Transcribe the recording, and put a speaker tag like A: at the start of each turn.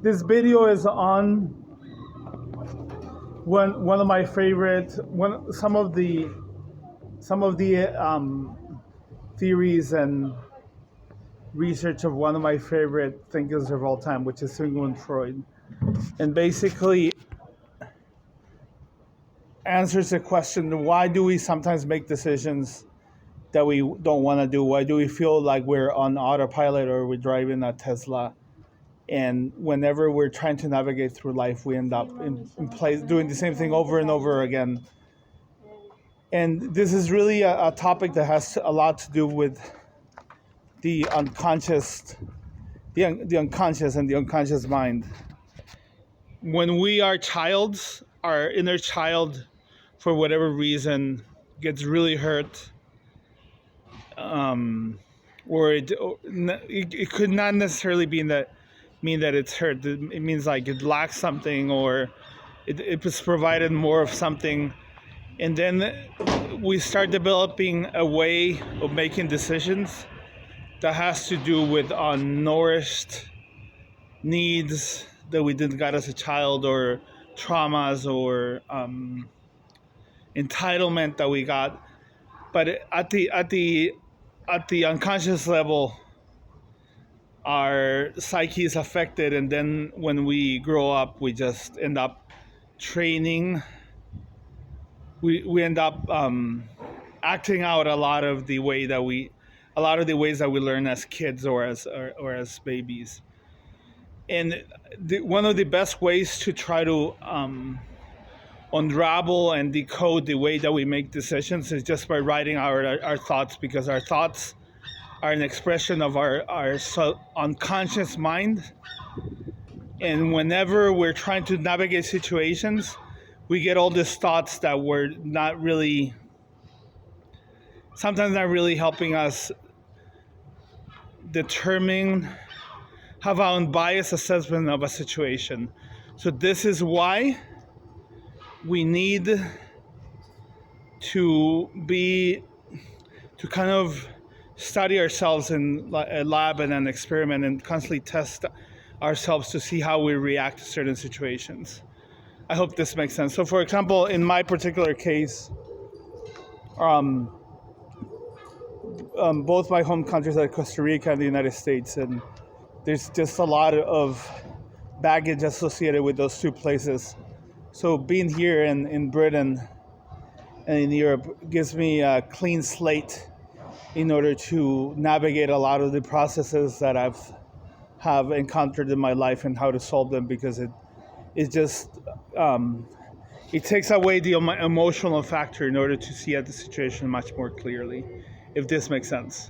A: This video is on one of my favorite some of the theories and research of one of my favorite thinkers of all time, which is Sigmund Freud, and basically answers the question: why do we sometimes make decisions that we don't want to do? Why do we feel like we're on autopilot or we're driving a Tesla? And whenever we're trying to navigate through life, we end up in place doing the same thing over and over again. And this is really a topic that has a lot to do with the unconscious, the unconscious and the unconscious mind. When we are childs, our inner child, for whatever reason, gets really hurt, or it could not necessarily be mean that it's hurt. It means like it lacks something, or it was provided more of something, and then we start developing a way of making decisions that has to do with unnourished needs that we didn't get as a child, or traumas, or entitlement that we got. But at the unconscious level, our psyche is affected, and then when we grow up, we just end up training. We end up acting out a lot of the ways that we learn as kids or as babies. And one of the best ways to try to unravel and decode the way that we make decisions is just by writing our thoughts, because our thoughts are an expression of our unconscious mind. And whenever we're trying to navigate situations, we get all these thoughts that were sometimes not really helping us determine, have our unbiased assessment of a situation. So this is why we need to kind of study ourselves in a lab and an experiment, and constantly test ourselves to see how we react to certain situations. I hope this makes sense. So, for example, in my particular case, both my home countries are Costa Rica and the United States, and there's just a lot of baggage associated with those two places. So being here in Britain and in Europe gives me a clean slate in order to navigate a lot of the processes that have encountered in my life and how to solve them, because it just it takes away the emotional factor in order to see at the situation much more clearly, if this makes sense.